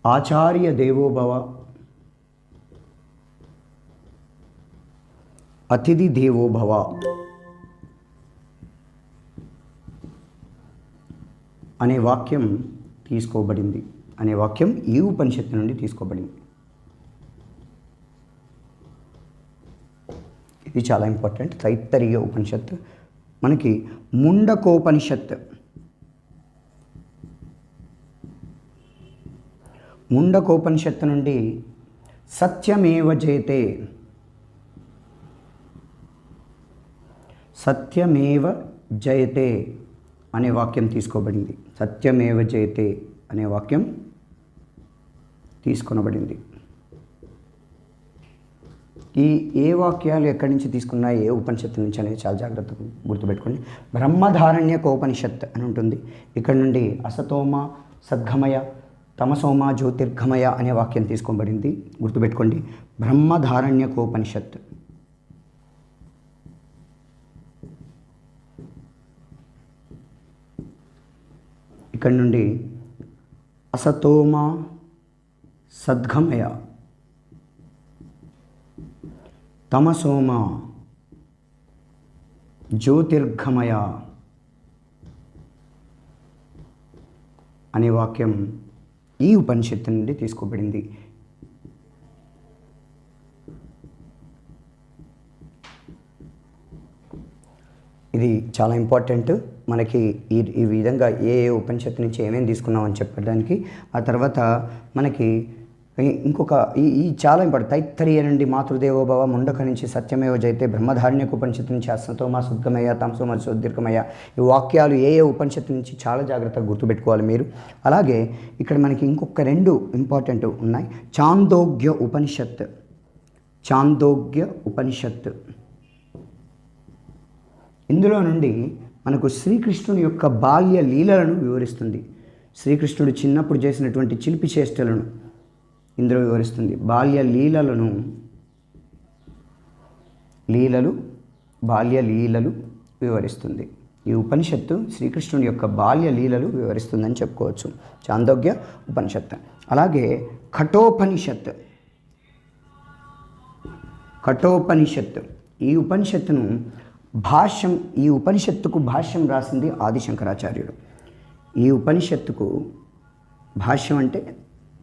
ఆచార్య దేవోభవ, అతిథి దేవోభవ అనే వాక్యం తీసుకోబడింది. అనే వాక్యం ఈ ఉపనిషత్తు నుండి తీసుకోబడింది. ఇది చాలా ఇంపార్టెంట్. తైత్తరీయ ఉపనిషత్తు. మనకి ముండకోపనిషత్, ముండకోపనిషత్తు నుండి సత్యమేవ జయతే, సత్యమేవ జయతే అనే వాక్యం తీసుకోబడింది. సత్యమేవ జయతే అనే వాక్యం తీసుకొనబడింది. ఏ వాక్యాలు ఎక్కడి నుంచి తీసుకున్నా, ఏ ఉపనిషత్తు నుంచి అనేది చాలా జాగ్రత్తగా గుర్తుపెట్టుకోండి. బ్రహ్మధారణ్యకోపనిషత్ అని ఉంటుంది. ఇక్కడ నుండి అసతోమ సద్గమయ, తమసోమ జ్యోతిర్గమయ అనే వాక్యం తీసుకోబడింది. గుర్తుపెట్టుకోండి, బ్రహ్మధారణ్యకోపనిషత్. ఇక్కడ నుండి అసతోమ సద్గమయ, తమసోమ జ్యోతిర్గమయ అనే వాక్యం ఈ ఉపనిషత్తు నుండి తీసుకోబడింది. ఇది చాలా ఇంపార్టెంట్ మనకి. ఈ విధంగా ఏ ఉపనిషత్తు నుంచి ఏమేమి తీసుకున్నామని చెప్పడానికి. ఆ తర్వాత మనకి ఇంకొక ఈ చాలా ఇంపార్టెంట్. తైత్తరీయ నుండి మాతృదేవోభవ, ముండక నుంచి సత్యమేవ జయతే, బ్రహ్మధారణ్యక ఉపనిషత్తు నుంచి అసతోమ సద్గమయ, తమసోమ జ్యోతిర్గమయ. ఈ వాక్యాలు ఏ ఉపనిషత్తు నుంచి చాలా జాగ్రత్తగా గుర్తుపెట్టుకోవాలి మీరు. అలాగే ఇక్కడ మనకి ఇంకొక 2 ఇంపార్టెంట్ ఉన్నాయి. చాందోగ్య ఉపనిషత్, చాందోగ్య ఉపనిషత్. ఇందులో నుండి మనకు శ్రీకృష్ణుని యొక్క బాల్య లీలలను వివరిస్తుంది. శ్రీకృష్ణుడు చిన్నప్పుడు చేసినటువంటి చిలిపి చేష్టలను ఇందులో వివరిస్తుంది. బాల్య లీలలు వివరిస్తుంది. ఈ ఉపనిషత్తు శ్రీకృష్ణుని యొక్క బాల్య లీలలు వివరిస్తుందని చెప్పుకోవచ్చు. చాందోగ్య ఉపనిషత్తు. అలాగే కఠోపనిషత్, కఠోపనిషత్. ఈ ఉపనిషత్తును ఈ ఉపనిషత్తుకు భాష్యం రాసింది ఆదిశంకరాచార్యుడు. ఈ ఉపనిషత్తుకు భాష్యం అంటే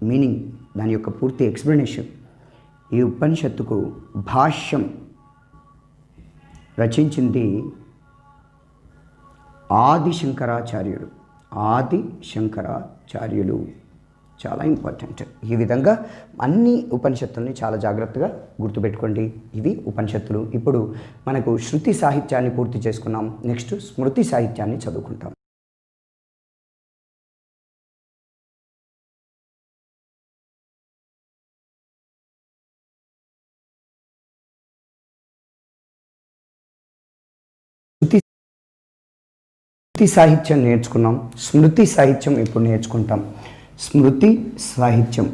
మీనింగ్, దాని యొక్క పూర్తి ఎక్స్ప్లెనేషన్. ఈ ఉపనిషత్తుకు భాష్యం రచించింది ఆదిశంకరాచార్యుడు. ఆదిశంకరాచార్యులు చాలా ఇంపార్టెంట్. ఈ విధంగా అన్ని ఉపనిషత్తుల్ని చాలా జాగ్రత్తగా గుర్తుపెట్టుకోండి. ఇవి ఉపనిషత్తులు. ఇప్పుడు మనకు శృతి సాహిత్యాన్ని పూర్తి చేసుకున్నాం. నెక్స్ట్ స్మృతి సాహిత్యాన్ని చదువుకుంటాం. శృతి సాహిత్యం నేర్చుకున్నాం. స్మృతి సాహిత్యం ఇప్పుడు నేర్చుకుంటాం. స్మృతి సాహిత్యం.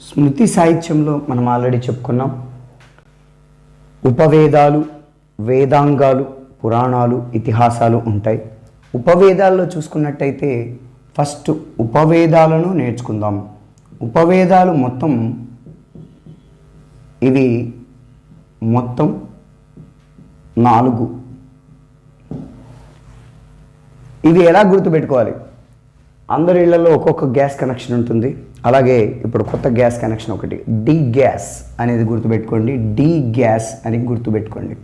స్మృతి సాహిత్యంలో మనం ఆల్రెడీ చెప్పుకున్నాం. ఉపవేదాలు, వేదాంగాలు, పురాణాలు, ఇతిహాసాలు ఉంటాయి. ఉపవేదాల్లో చూసుకున్నట్టయితే ఫస్ట్ ఉపవేదాలను నేర్చుకుందాం. ఉపవేదాలు ఇవి మొత్తం 4. ఇవి ఎలా గుర్తుపెట్టుకోవాలి? అందరి ఇళ్లలో ఒక్కొక్క గ్యాస్ కనెక్షన్ ఉంటుంది. అలాగే ఇప్పుడు కొత్త గ్యాస్ కనెక్షన్ ఒకటి, డి గ్యాస్ అనేది గుర్తుపెట్టుకోండి. డి గ్యాస్ అని గుర్తుపెట్టుకోండి.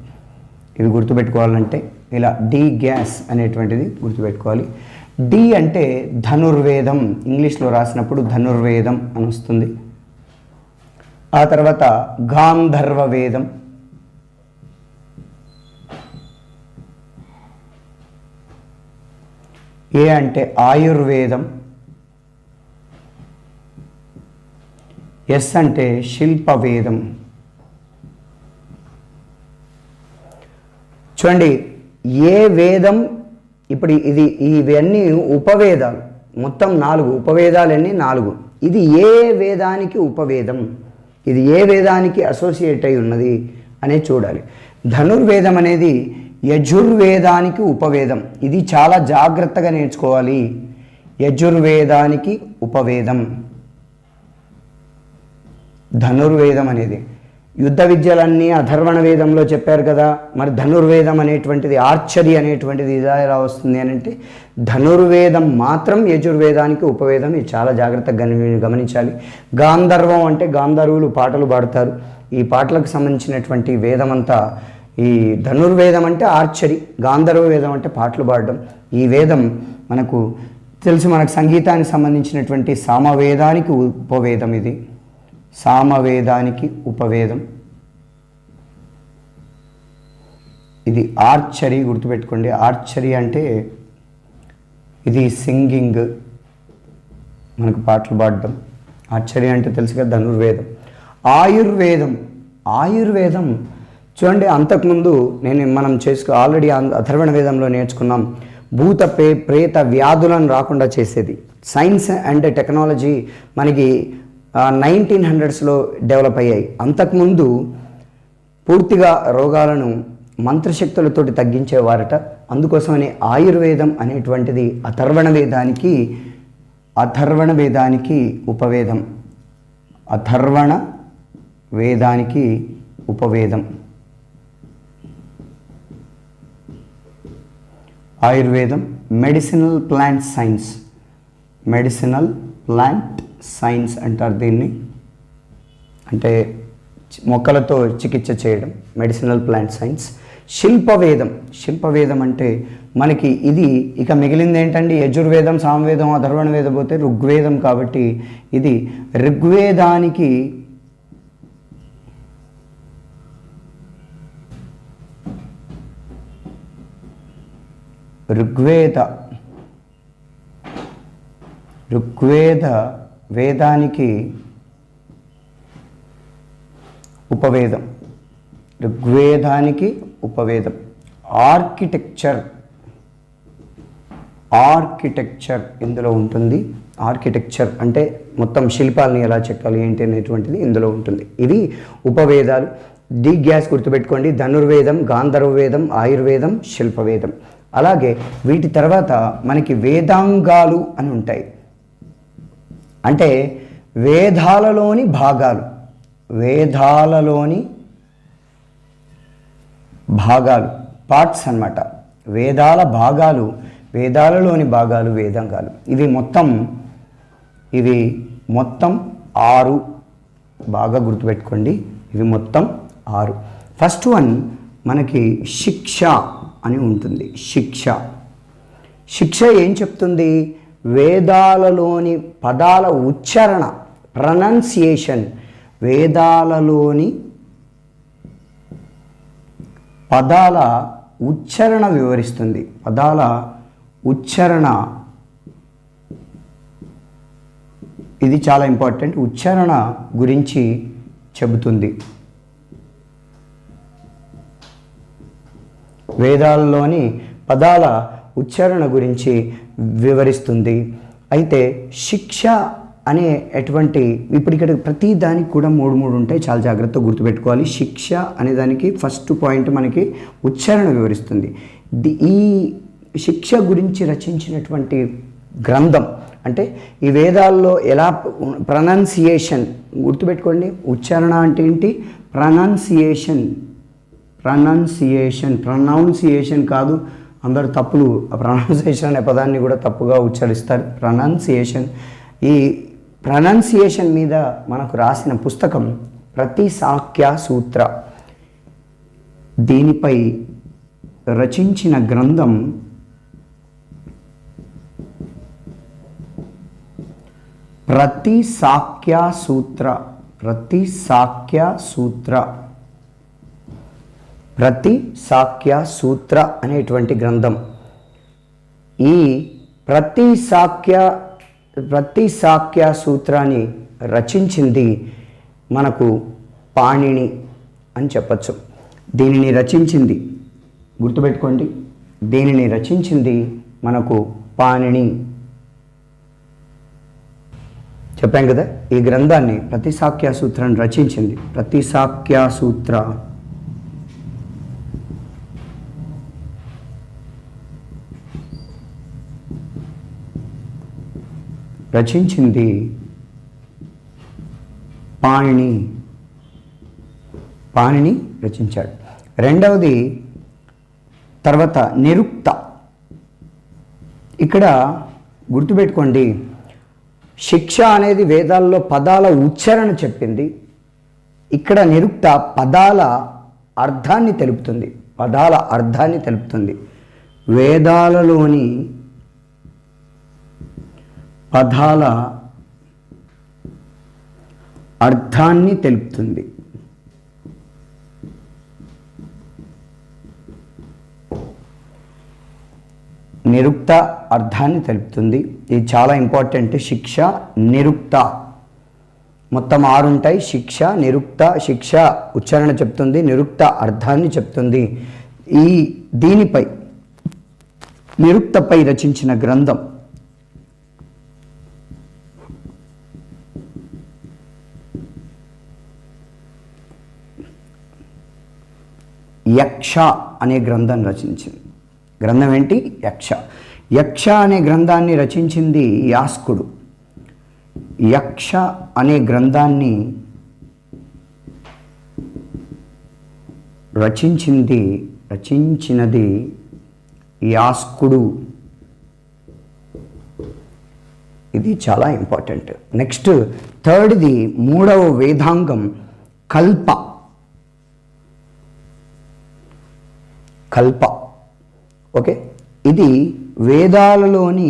ఇవి గుర్తుపెట్టుకోవాలంటే ఇలా డి గ్యాస్ అనేటువంటిది గుర్తుపెట్టుకోవాలి. డి అంటే ధనుర్వేదం. ఇంగ్లీష్లో రాసినప్పుడు ధనుర్వేదం అని వస్తుంది. ఆ తర్వాత గాంధర్వ వేదం. ఏ అంటే ఆయుర్వేదం. ఎస్ అంటే శిల్పవేదం. చూడండి, ఏ వేదం ఇప్పుడు ఇవన్నీ ఉపవేదాలు. మొత్తం 4 ఉపవేదాలన్నీ 4. ఇది ఏ వేదానికి ఉపవేదం, ఇది ఏ వేదానికి అసోసియేట్ అయి ఉన్నది అనేది చూడాలి. ధనుర్వేదం అనేది యజుర్వేదానికి ఉపవేదం. ఇది చాలా జాగ్రత్తగా నేర్చుకోవాలి. యజుర్వేదానికి ఉపవేదం ధనుర్వేదం అనేది. యుద్ధ విద్యలన్నీ అథర్వణ వేదంలో చెప్పారు కదా, మరి ధనుర్వేదం అనేటువంటిది, ఆర్చరీ అనేటువంటిది ఇలా ఎలా వస్తుంది అని అంటే, ధనుర్వేదం మాత్రం యజుర్వేదానికి ఉపవేదం. ఇది చాలా జాగ్రత్తగా గమనించాలి. గాంధర్వం అంటే గాంధర్వులు పాటలు పాడతారు. ఈ పాటలకు సంబంధించినటువంటి వేదం అంతా, ఈ ధనుర్వేదం అంటే ఆర్చరీ, గాంధర్వ వేదం అంటే పాటలు పాడడం. ఈ వేదం మనకు తెలుసు, మనకు సంగీతానికి సంబంధించినటువంటి సామవేదానికి ఉపవేదం. ఇది సామవేదానికి ఉపవేదం. ఇది ఆర్చరీ, గుర్తుపెట్టుకోండి. ఆర్చరీ అంటే ఇది సింగింగ్, మనకు పాటలు పాడడం. ఆర్చరీ అంటే తెలుసు కదా, ధనుర్వేదం. ఆయుర్వేదం. ఆయుర్వేదం చూడండి, అంతకుముందు మనం ఆల్రెడీ అథర్వణ వేదంలో నేర్చుకున్నాం. భూత ప్రేత వ్యాధులను రాకుండా చేసేది. సైన్స్ అండ్ టెక్నాలజీ మనకి 1900s డెవలప్ అయ్యాయి. అంతకుముందు పూర్తిగా రోగాలను మంత్రశక్తులతోటి తగ్గించేవారట. అందుకోసమని ఆయుర్వేదం అనేటువంటిది అథర్వణ వేదానికి ఉపవేదం. అథర్వణ వేదానికి ఉపవేదం. ఆయుర్వేదం medicinal plant science. Medicinal plant science అంటారు దీన్ని. అంటే మొక్కలతో చికిత్స చేయడం, మెడిసినల్ ప్లాంట్ సైన్స్. శిల్పవేదం. శిల్పవేదం అంటే మనకి ఇది ఇక మిగిలింది ఏంటండి, యజుర్వేదం, సామవేదం, అథర్వణ వేదం పోతే ఋగ్వేదం. కాబట్టి ఇది ఋగ్వేదానికి ఋగ్వేద వేదానికి ఉపవేదం. ఋగ్వేదానికి ఉపవేదం. ఆర్కిటెక్చర్ ఇందులో ఉంటుంది. ఆర్కిటెక్చర్ అంటే మొత్తం శిల్పాలని ఎలా చెక్కాలి ఏంటి అనేటువంటిది ఇందులో ఉంటుంది. ఇవి ఉపవేదాలు. డి గ్యాస్ గుర్తుపెట్టుకోండి. ధనుర్వేదం, గాంధర్వ వేదం, ఆయుర్వేదం, శిల్పవేదం. అలాగే వీటి తర్వాత మనకి వేదాంగాలు అని ఉంటాయి. అంటే వేదాలలోని భాగాలు. పార్ట్స్ అన్నమాట. వేదాలలోని భాగాలు వేదాంగాలు. ఇవి మొత్తం 6. బాగా గుర్తుపెట్టుకోండి, ఇవి మొత్తం 6. ఫస్ట్ వన్ మనకి శిక్ష అని ఉంటుంది. శిక్ష ఏం చెప్తుంది? వేదాలలోని పదాల ఉచ్చారణ, ప్రొనౌన్సియేషన్. వేదాలలోని పదాల ఉచ్చారణ వివరిస్తుంది. పదాల ఉచ్చారణ ఇది చాలా ఇంపార్టెంట్. ఉచ్చారణ గురించి చెబుతుంది. వేదాలలోని పదాల ఉచ్చారణ గురించి వివరిస్తుంది. అయితే శిక్ష అనేటువంటి ఇప్పుడు ఇక్కడ ప్రతి దానికి కూడా 3 ఉంటాయి. చాలా జాగ్రత్తగా గుర్తుపెట్టుకోవాలి. శిక్ష అనే దానికి ఫస్ట్ పాయింట్ మనకి ఉచ్చారణ వివరిస్తుంది. ఈ శిక్ష గురించి రచించినటువంటి గ్రంథం అంటే ఈ వేదాల్లో ఎలా ప్రొనౌన్సియేషన్ గుర్తుపెట్టుకోండి. ఉచ్చారణ అంటే ఏంటి? ప్రొనౌన్సియేషన్ కాదు, అందరు తప్పులు. ప్రొనౌన్సియేషన్ అనే పదాన్ని కూడా తప్పుగా ఉచ్చరిస్తారు. ప్రొనౌన్సియేషన్. ఈ ప్రొనౌన్సియేషన్ మీద మనకు రాసిన పుస్తకం ప్రతిశాఖ్య సూత్ర. దీనిపై రచించిన గ్రంథం ప్రతిశాఖ్య సూత్ర అనేటువంటి గ్రంథం. ఈ ప్రతిశాఖ్య సూత్రాన్ని రచించింది మనకు పాణిని అని చెప్పచ్చు. దీనిని రచించింది గుర్తుపెట్టుకోండి, దీనిని రచించింది మనకు పాణిని. చెప్పాం కదా, ఈ గ్రంథాన్ని ప్రతిశాఖ్య సూత్రాన్ని రచించింది. ప్రతిశాఖ్య సూత్ర రచించింది పాణిని. పాణిని రచించాడు. రెండవది తర్వాత నిరుక్త. ఇక్కడ గుర్తుపెట్టుకోండి, శిక్ష అనేది వేదాల్లో పదాల ఉచ్చారణ చెప్పింది. ఇక్కడ నిరుక్త పదాల అర్థాన్ని తెలుపుతుంది. పదాల అర్థాన్ని తెలుపుతుంది. వేదాలలోని పదాల అర్థాన్ని తెలుపుతుంది. నిరుక్త అర్థాన్ని తెలుపుతుంది. ఇది చాలా ఇంపార్టెంట్. శిక్ష, నిరుక్త మొత్తం 6 ఉంటాయి. శిక్ష, నిరుక్త. శిక్ష ఉచ్చారణ చెప్తుంది, నిరుక్త అర్థాన్ని చెప్తుంది. దీనిపై నిరుక్తపై రచించిన గ్రంథం యక్ష అనే గ్రంథం రచించింది. గ్రంథం ఏంటి? యక్ష. యక్ష అనే గ్రంథాన్ని రచించింది యాస్కుడు. యక్ష అనే గ్రంథాన్ని రచించినది యాస్కుడు. ఇది చాలా ఇంపార్టెంట్. నెక్స్ట్ థర్డ్ది, 3వ వేదాంగం కల్ప. కల్ప ఓకే. ఇది వేదాలలోని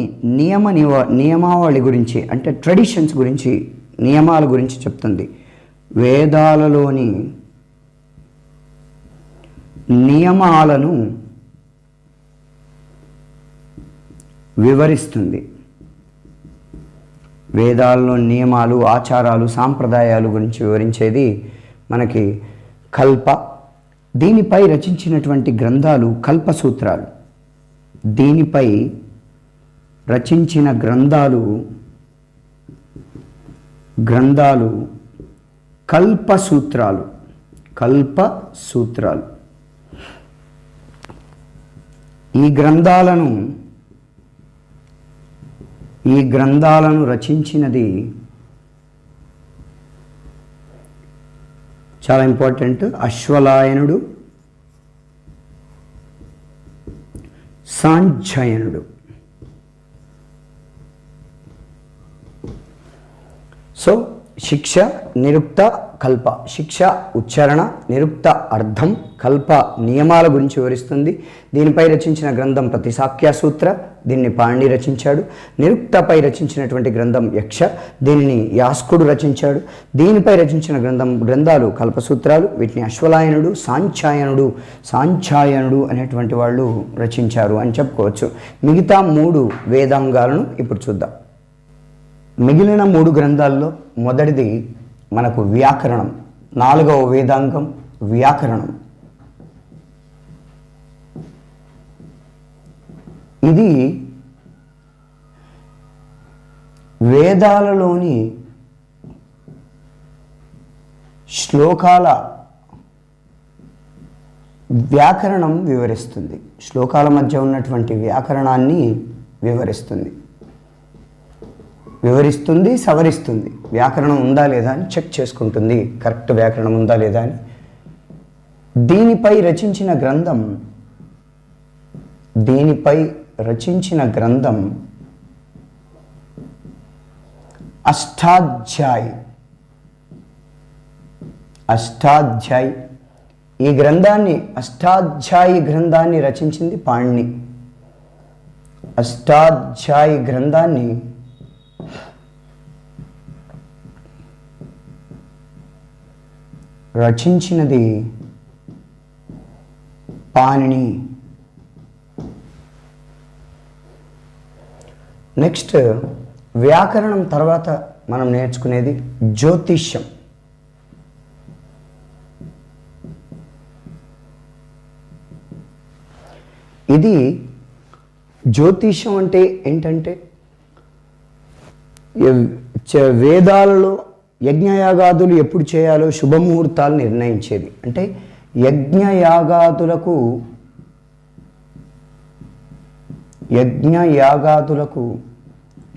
నియమావళి గురించి, అంటే ట్రెడిషన్స్ గురించి, నియమాల గురించి చెప్తుంది. వేదాలలోని నియమాలను వివరిస్తుంది. వేదాలలో నియమాలు, ఆచారాలు, సాంప్రదాయాలు గురించి వివరించేది మనకి కల్ప. దీనిపై రచించినటువంటి గ్రంథాలు కల్పసూత్రాలు. దీనిపై రచించిన గ్రంథాలు కల్పసూత్రాలు. కల్పసూత్రాలు. ఈ గ్రంథాలను రచించినది చాలా ఇంపార్టెంట్, అశ్వలాయనుడు, సాంఖ్యాయనుడు. సో శిక్ష, నిరుక్త, కల్ప. శిక్ష ఉచ్చారణ, నిరుక్త అర్థం, కల్ప నియమాల గురించి వివరిస్తుంది. దీనిపై రచించిన గ్రంథం ప్రతిశాఖ్య సూత్ర. దీన్ని పాణిని రచించాడు. నిరుక్తపై రచించినటువంటి గ్రంథం యక్ష. దీనిని యాస్కుడు రచించాడు. దీనిపై రచించిన గ్రంథాలు కల్పసూత్రాలు. వీటిని అశ్వలాయనుడు, సాంఖ్యాయనుడు అనేటువంటి వాళ్ళు రచించారు అని చెప్పుకోవచ్చు. మిగతా 3 వేదాంగాలను ఇప్పుడు చూద్దాం. మిగిలిన 3 గ్రంథాల్లో మొదటిది మనకు వ్యాకరణం. 4వ వేదాంగం వ్యాకరణం. ఇది వేదాలలోని శ్లోకాల వ్యాకరణం వివరిస్తుంది. శ్లోకాల మధ్య ఉన్నటువంటి వ్యాకరణాన్ని వివరిస్తుంది, సవరిస్తుంది. వ్యాకరణం ఉందా లేదా అని చెక్ చేసుకుంటుంది, కరెక్ట్ వ్యాకరణం ఉందా లేదా అని. దీనిపై రచించిన గ్రంథం అష్టాధ్యాయి. ఈ గ్రంథాన్ని, అష్టాధ్యాయి గ్రంథాన్ని రచించింది పాణిని. అష్టాధ్యాయి గ్రంథాన్ని రచించినది పాణిని. నెక్స్ట్ వ్యాకరణం తర్వాత మనం నేర్చుకునేది జ్యోతిష్యం. ఇది జ్యోతిష్యం అంటే ఏంటంటే వేదాలలో యజ్ఞయాగాదులు ఎప్పుడు చేయాలో శుభముహూర్తాలు నిర్ణయించేది. అంటే యజ్ఞయాగాదులకు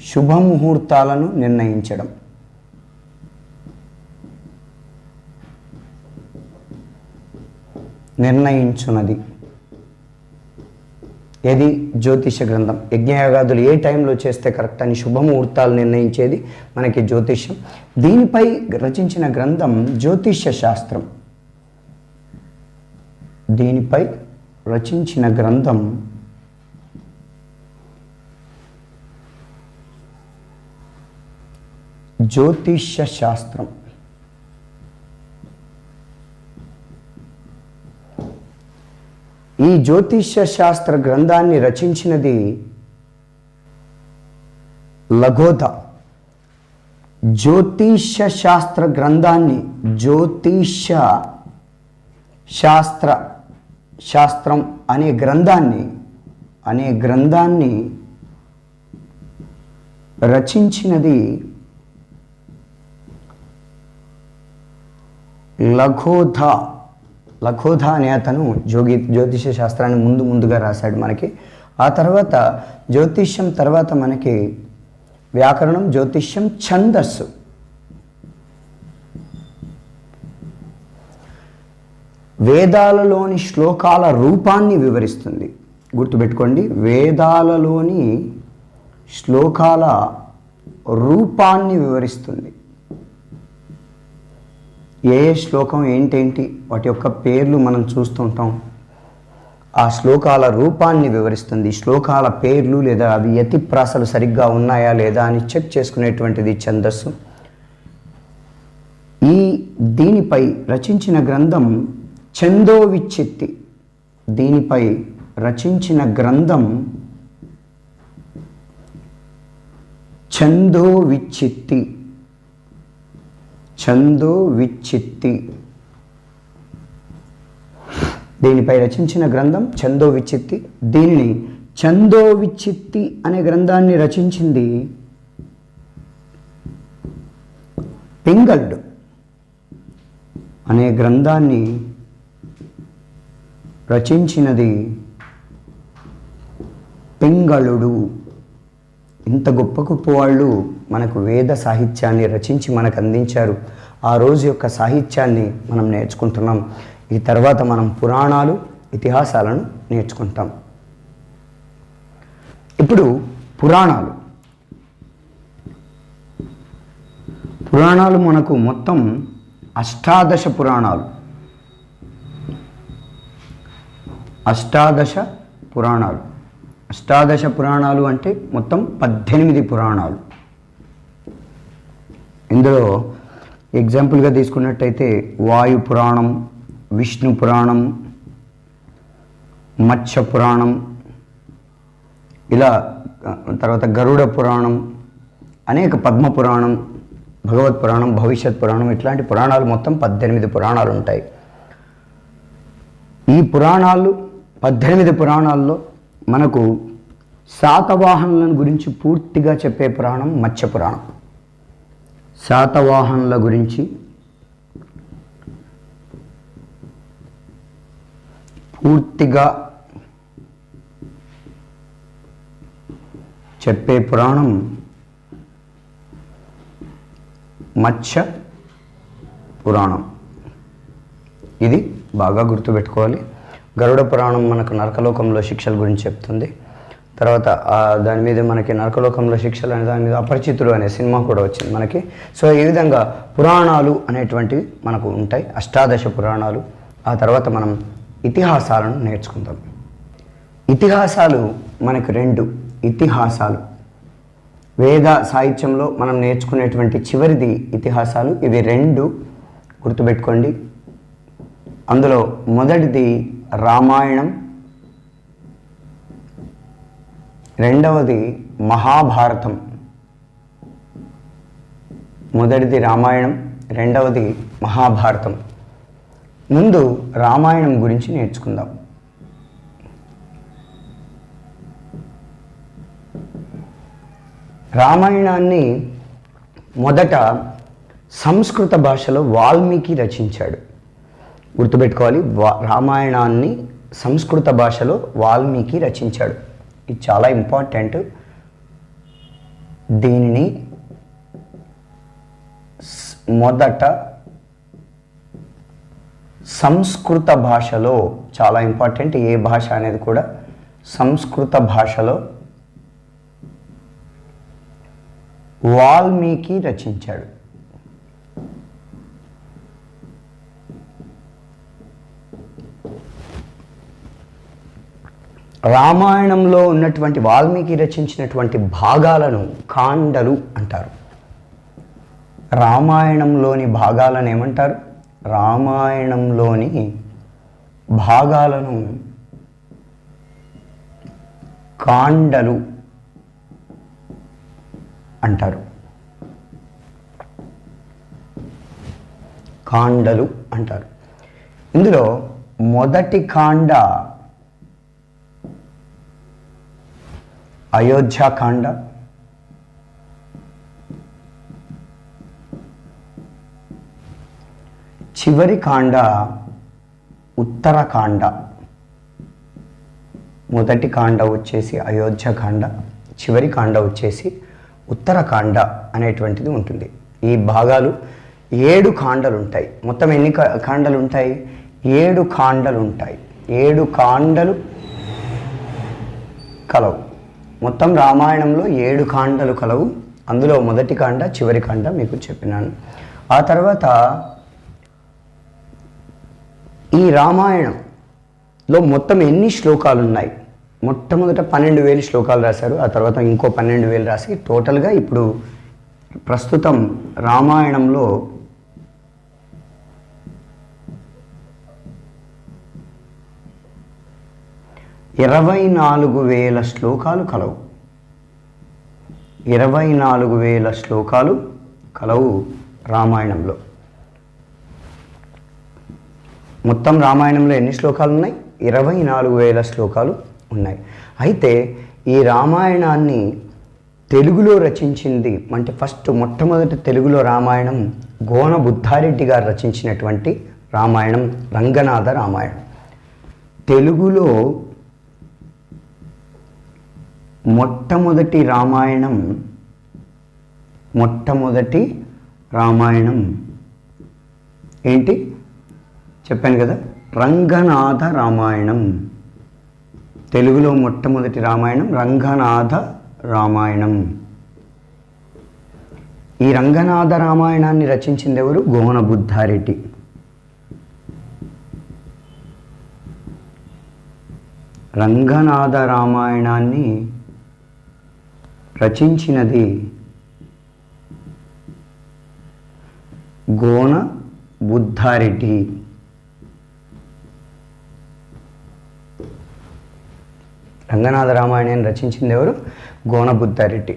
శుభముహూర్తాలను నిర్ణయించడం. నిర్ణయించున్నది ఏది? జ్యోతిష గ్రంథం. యజ్ఞయాగాదులు ఏ టైంలో చేస్తే కరెక్ట్ అని శుభముహూర్తాలు నిర్ణయించేది మనకి జ్యోతిష్యం. దీనిపై రచించిన గ్రంథం జ్యోతిష శాస్త్రం. దీనిపై రచించిన గ్రంథం జ్యోతిష శాస్త్రం. ఈ జ్యోతిష శాస్త్ర గ్రంథాన్ని రచించినది లఘోధ. జ్యోతిష శాస్త్ర గ్రంథాన్ని, జ్యోతిష శాస్త్రం అనే గ్రంథాన్ని రచించినది లఘోధ. లఘోధ అనే అతను జ్యోతిష శాస్త్రాన్ని ముందుగా రాశాడు మనకి. ఆ తర్వాత జ్యోతిష్యం తర్వాత మనకి వ్యాకరణం, జ్యోతిష్యం, ఛందస్సు. వేదాలలోని శ్లోకాల రూపాన్ని వివరిస్తుంది. గుర్తుపెట్టుకోండి, వేదాలలోని శ్లోకాల రూపాన్ని వివరిస్తుంది. ఏ శ్లోకం ఏంటేంటి వాటి యొక్క పేర్లు మనం చూస్తుంటాం. ఆ శ్లోకాల రూపాన్ని వివరిస్తుంది. శ్లోకాల పేర్లు లేదా అవి యతిప్రాసలు సరిగ్గా ఉన్నాయా లేదా అని చెక్ చేసుకునేటువంటిది ఛందస్సు. దీనిపై రచించిన గ్రంథం ఛందోవిచ్చిత్తి. దీనిపై రచించిన గ్రంథం ఛందోవిచ్చిత్తి. దీనిపై రచించిన గ్రంథం ఛందోవిచ్చిత్తి. దీనిని ఛందోవిచ్చిత్తి అనే గ్రంథాన్ని రచించింది పింగళుడు. అనే గ్రంథాన్ని రచించినది పింగళుడు. ఇంత గొప్ప గొప్ప వాళ్ళు మనకు వేద సాహిత్యాన్ని రచించి మనకు అందించారు. ఆ రోజు యొక్క సాహిత్యాన్ని మనం నేర్చుకుంటున్నాం. ఈ తర్వాత మనం పురాణాలు, ఇతిహాసాలను నేర్చుకుంటాం. ఇప్పుడు పురాణాలు మనకు మొత్తం 18 పురాణాలు. 18 పురాణాలు. 18 పురాణాలు అంటే మొత్తం 18 పురాణాలు. ఇందులో ఎగ్జాంపుల్గా తీసుకున్నట్టయితే వాయు పురాణం, విష్ణు పురాణం, మత్స్య పురాణం, ఇలా తర్వాత గరుడ పురాణం, అనేక పద్మ పురాణం, భగవత్ పురాణం, భవిష్యత్ పురాణం, ఇట్లాంటి పురాణాలు మొత్తం 18 పురాణాలు ఉంటాయి. ఈ 18 పురాణాల్లో మనకు శాతవాహనులను గురించి పూర్తిగా చెప్పే పురాణం మత్స్య పురాణం. శాతవాహనుల గురించి పూర్తిగా చెప్పే పురాణం మత్స్య పురాణం. ఇది బాగా గుర్తుపెట్టుకోవాలి. గరుడ పురాణం మనకు నరకలోకంలో శిక్షల గురించి చెప్తుంది. తర్వాత దాని మీద మనకి నరకలోకంలో శిక్షలు అనే దాని మీద అపరిచితుడు అనే సినిమా కూడా వచ్చింది మనకి. సో ఈ విధంగా పురాణాలు అనేటువంటివి మనకు ఉంటాయి, 18 పురాణాలు. ఆ తర్వాత మనం ఇతిహాసాలను నేర్చుకుందాం. ఇతిహాసాలు మనకు 2 ఇతిహాసాలు. వేద సాహిత్యంలో మనం నేర్చుకునేటువంటి చివరిది ఇతిహాసాలు. ఇవి 2 గుర్తుపెట్టుకోండి. అందులో మొదటిది రామాయణం, రెండవది మహాభారతం. మొదటిది రామాయణం, రెండవది మహాభారతం. ముందు రామాయణం గురించి నేర్చుకుందాం. రామాయణాన్ని మొదట సంస్కృత భాషలో వాల్మీకి రచించాడు. గుర్తుపెట్టుకోవాలి, రామాయణాన్ని సంస్కృత భాషలో వాల్మీకి రచించాడు. ఇది చాలా ఇంపార్టెంట్. దీనిని మొదట సంస్కృత భాషలో, చాలా ఇంపార్టెంట్, ఏ భాష అనేది కూడా, సంస్కృత భాషలో వాల్మీకి రచించాడు. రామాయణంలో ఉన్నటువంటి వాల్మీకి రచించినటువంటి భాగాలను కాండలు అంటారు. రామాయణంలోని భాగాలను ఏమంటారు? రామాయణంలోని భాగాలను కాండలు అంటారు. కాండలు అంటారు. ఇందులో మొదటి కాండ అయోధ్యాకాండ, చివరి కాండ ఉత్తరకాండ. మొదటి కాండ వచ్చేసి అయోధ్యకాండ, చివరి కాండ వచ్చేసి ఉత్తరకాండ అనేటువంటిది ఉంటుంది. ఈ భాగాలు 7 కాండలు ఉంటాయి. మొత్తం ఎన్ని కాండలు ఉంటాయి? 7 కాండలు ఉంటాయి. 7 కాండలు కలవు. మొత్తం రామాయణంలో 7 కాండలు కలవు. అందులో మొదటి కాండ, చివరి కాండ మీకు చెప్పినాను. ఆ తర్వాత ఈ రామాయణంలో మొత్తం ఎన్ని శ్లోకాలు ఉన్నాయి? మొట్టమొదట 12,000 శ్లోకాలు రాశారు. ఆ తర్వాత ఇంకో 12,000 రాసి టోటల్గా ఇప్పుడు ప్రస్తుతం రామాయణంలో 24,000 శ్లోకాలు కలవు. 24,000 శ్లోకాలు కలవు రామాయణంలో. మొత్తం రామాయణంలో ఎన్ని శ్లోకాలు ఉన్నాయి? 24,000 శ్లోకాలు ఉన్నాయి. అయితే ఈ రామాయణాన్ని తెలుగులో రచించింది అంటే మొట్టమొదటి తెలుగులో రామాయణం గోన బుద్ధారెడ్డి గారు రచించినటువంటి రామాయణం రంగనాథ రామాయణం. తెలుగులో మొట్టమొదటి రామాయణం ఏంటి చెప్పాను కదా, రంగనాథ రామాయణం. తెలుగులో మొట్టమొదటి రామాయణం రంగనాథ రామాయణం. ఈ రంగనాథ రామాయణాన్ని రచించింది ఎవరు? గోన బుద్ధారెడ్డి. రంగనాథ రామాయణాన్ని రచించినది గోన బుద్ధారెడ్డి. రంగనాథ రామాయణాన్ని రచించింది ఎవరు? గోన బుద్ధారెడ్డి.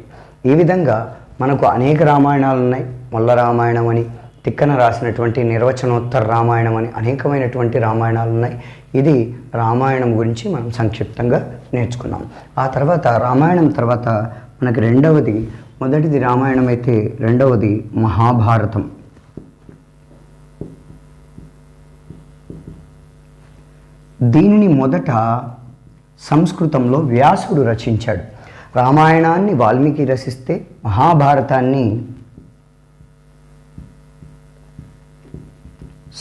ఈ విధంగా మనకు అనేక రామాయణాలు ఉన్నాయి. మొల్ల రామాయణం అని, తిక్కన రాసినటువంటి నిర్వచనోత్తర రామాయణం అని అనేకమైనటువంటి రామాయణాలు ఉన్నాయి. ఇది రామాయణం గురించి మనం సంక్షిప్తంగా నేర్చుకున్నాం. ఆ తర్వాత రామాయణం తర్వాత మనకి మొదటిది రామాయణం అయితే రెండవది మహాభారతం. దీనిని మొదట సంస్కృతంలో వ్యాసుడు రచించాడు. రామాయణాన్ని వాల్మీకి రచిస్తే మహాభారతాన్ని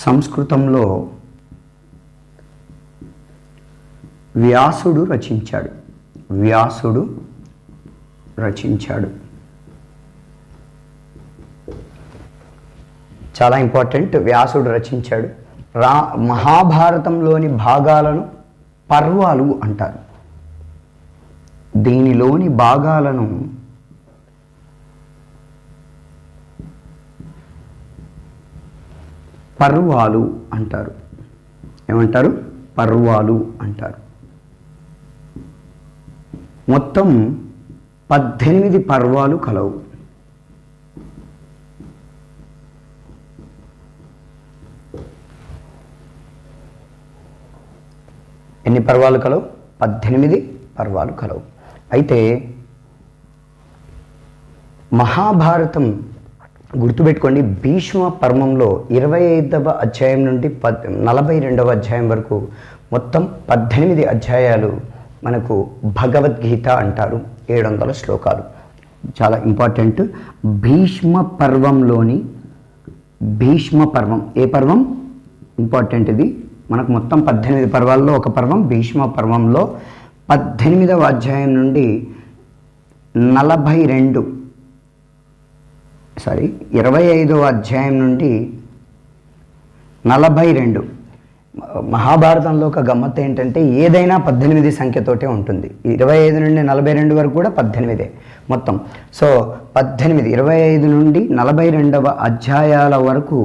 సంస్కృతంలో వ్యాసుడు రచించాడు. చాలా ఇంపార్టెంట్. వ్యాసుడు రచించాడు. మహాభారతంలోని భాగాలను పర్వాలు అంటారు. దీనిలోని భాగాలను పర్వాలు అంటారు. ఏమంటారు? పర్వాలు అంటారు. మొత్తం 18 పర్వాలు కలవు. ఎన్ని పర్వాలు కలవు? 18 పర్వాలు కలవు. అయితే మహాభారతం గుర్తుపెట్టుకోండి, భీష్మ పర్వంలో 25వ అధ్యాయం నుండి 42వ అధ్యాయం వరకు మొత్తం 18 అధ్యాయాలు మనకు భగవద్గీత అంటారు. 700 శ్లోకాలు. చాలా ఇంపార్టెంట్. భీష్మ పర్వంలోని భీష్మ పర్వం ఏ పర్వం ఇంపార్టెంట్, ఇది మనకు మొత్తం 18 పర్వాల్లో ఒక పర్వం భీష్మ పర్వంలో 18వ అధ్యాయం నుండి 25వ అధ్యాయం నుండి 42. మహాభారతంలో ఒక గమ్మత్తు ఏంటంటే ఏదైనా 18 సంఖ్యతోటే ఉంటుంది. 25 నుండి 42 వరకు కూడా 18 మొత్తం. సో 18, 25 నుండి 42వ అధ్యాయాల వరకు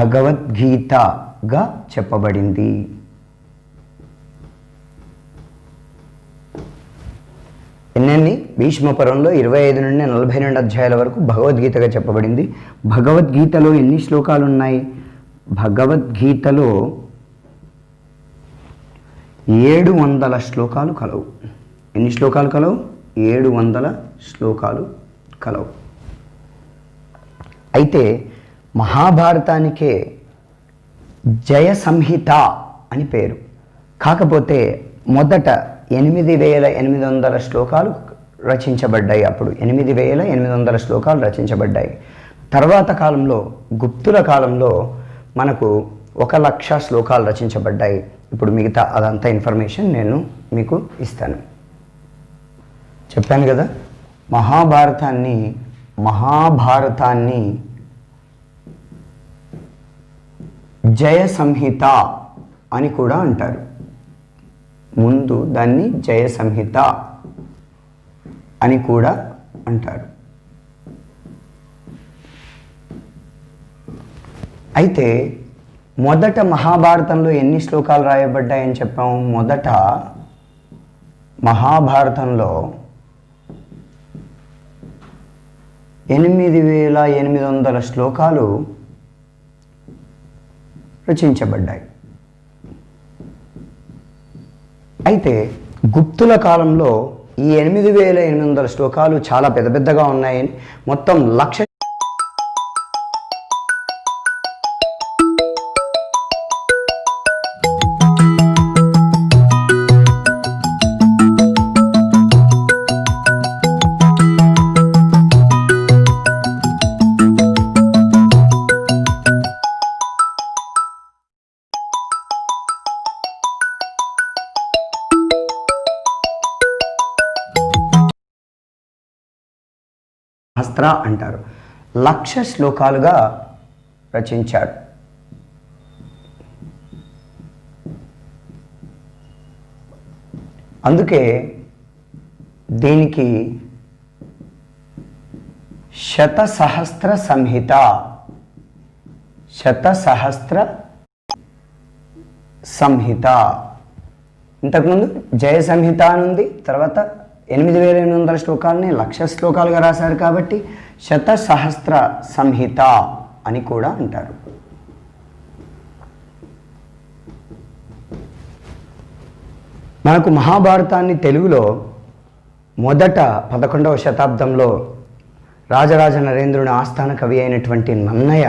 భగవద్గీతగా చెప్పబడింది. ఎన్నెన్ని భీష్మపురంలో 25 నుండి 42 అధ్యాయాల వరకు భగవద్గీతగా చెప్పబడింది. భగవద్గీతలో ఎన్ని శ్లోకాలు ఉన్నాయి? భగవద్గీతలో 700 శ్లోకాలు కలవు. ఎన్ని శ్లోకాలు కలవు? 700 శ్లోకాలు కలవు. అయితే మహాభారతానికే జయ సంహిత అని పేరు. కాకపోతే మొదట 8800 శ్లోకాలు రచించబడ్డాయి. అప్పుడు 8800 శ్లోకాలు రచించబడ్డాయి. తర్వాత కాలంలో గుప్తుల కాలంలో మనకు 1,00,000 శ్లోకాలు రచించబడ్డాయి. ఇప్పుడు మిగతా అదంతా ఇన్ఫర్మేషన్ నేను మీకు ఇస్తాను. చెప్పాను కదా, మహాభారతాన్ని జయ సంహిత అని కూడా అంటారు. ముందు దాన్ని జయ సంహిత అని కూడా అంటారు. అయితే మొదట మహాభారతంలో ఎన్ని శ్లోకాలు రాయబడ్డాయని చెప్పాము? మొదట మహాభారతంలో 8800 శ్లోకాలు రచించబడ్డాయి. అయితే గుప్తుల కాలంలో ఈ 8800 శ్లోకాలు చాలా పెద్ద పెద్దగా ఉన్నాయని మొత్తం 1,00,000 శాస్త్ర అంటారు. 1,00,000 శ్లోకాలుగా రచించాడు. అందుకే దీనికి శతసహస్ర సంహిత. ఇంతకుముందు జయ సంహిత అని ఉంది. తర్వాత 8800 శ్లోకాలని 1,00,000 శ్లోకాలుగా రాశారు కాబట్టి శతసహస్ర సంహిత అని కూడా అంటారు. మనకు మహాభారతాన్ని తెలుగులో మొదట 11వ శతాబ్దంలో రాజరాజ నరేంద్రుని ఆస్థాన కవి అయినటువంటి నన్నయ్య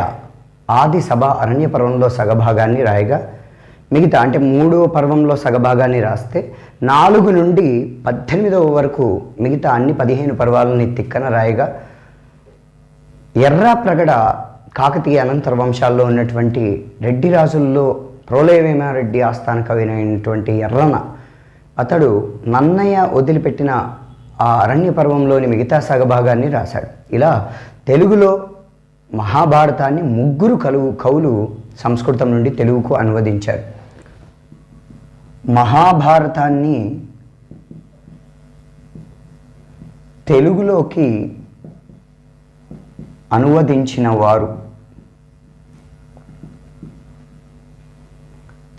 ఆది సభ అరణ్య పర్వంలో సగభాగాన్ని రాయగా, మిగతా అంటే 3వ పర్వంలో సగభాగాన్ని రాస్తే 4 నుండి 18వ వరకు మిగతా అన్ని 15 పర్వాలని తిక్కన రాయగా, ఎర్రాప్రగడ కాకతీయ అనంతర వంశాల్లో ఉన్నటువంటి రెడ్డి రాజుల్లో ప్రోలయవేమారెడ్డి ఆస్థాన కవినైనటువంటి ఎర్రన అతడు నన్నయ్య వదిలిపెట్టిన ఆ అరణ్య పర్వంలోని మిగతా సగభాగాన్ని రాశాడు. ఇలా తెలుగులో మహాభారతాన్ని 3 కవులు సంస్కృతం నుండి తెలుగుకు అనువదించారు. మహాభారతాన్ని తెలుగులోకి అనువదించిన వారు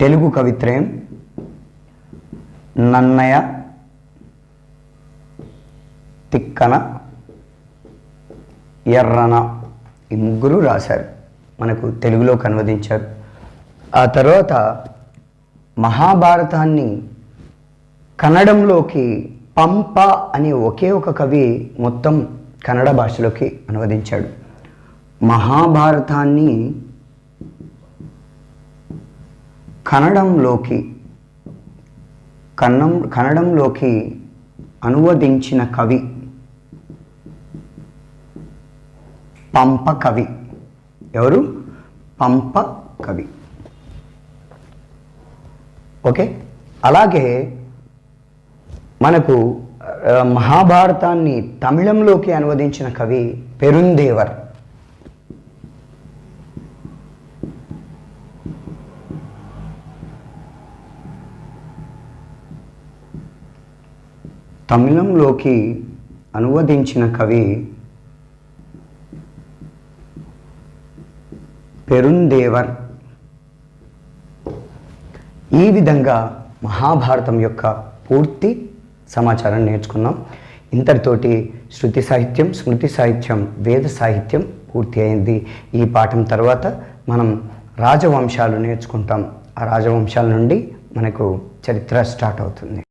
తెలుగు కవిత్రయం నన్నయ, తిక్కన, ఎర్రన ఈ 3 రాశారు, మనకు తెలుగులోకి అనువదించారు. ఆ తర్వాత మహాభారతాన్ని కన్నడంలోకి పంప అనే ఒకే ఒక కవి మొత్తం కన్నడ భాషలోకి అనువదించాడు. మహాభారతాన్ని కన్నడంలోకి అనువదించిన కవి పంప కవి. ఎవరు? పంప కవి. ఓకే. అలాగే మనకు మహాభారతాన్ని తమిళంలోకి అనువదించిన కవి పెరుందేవర్. తమిళంలోకి అనువదించిన కవి పెరుందేవర్. ఈ విధంగా మహాభారతం యొక్క పూర్తి సమాచారాన్ని నేర్చుకున్నాం. ఇంతటితోటి శృతి సాహిత్యం, స్మృతి సాహిత్యం, వేద సాహిత్యం పూర్తి అయింది. ఈ పాఠం తర్వాత మనం రాజవంశాలు నేర్చుకుంటాం. ఆ రాజవంశాల నుండి మనకు చరిత్ర స్టార్ట్ అవుతుంది.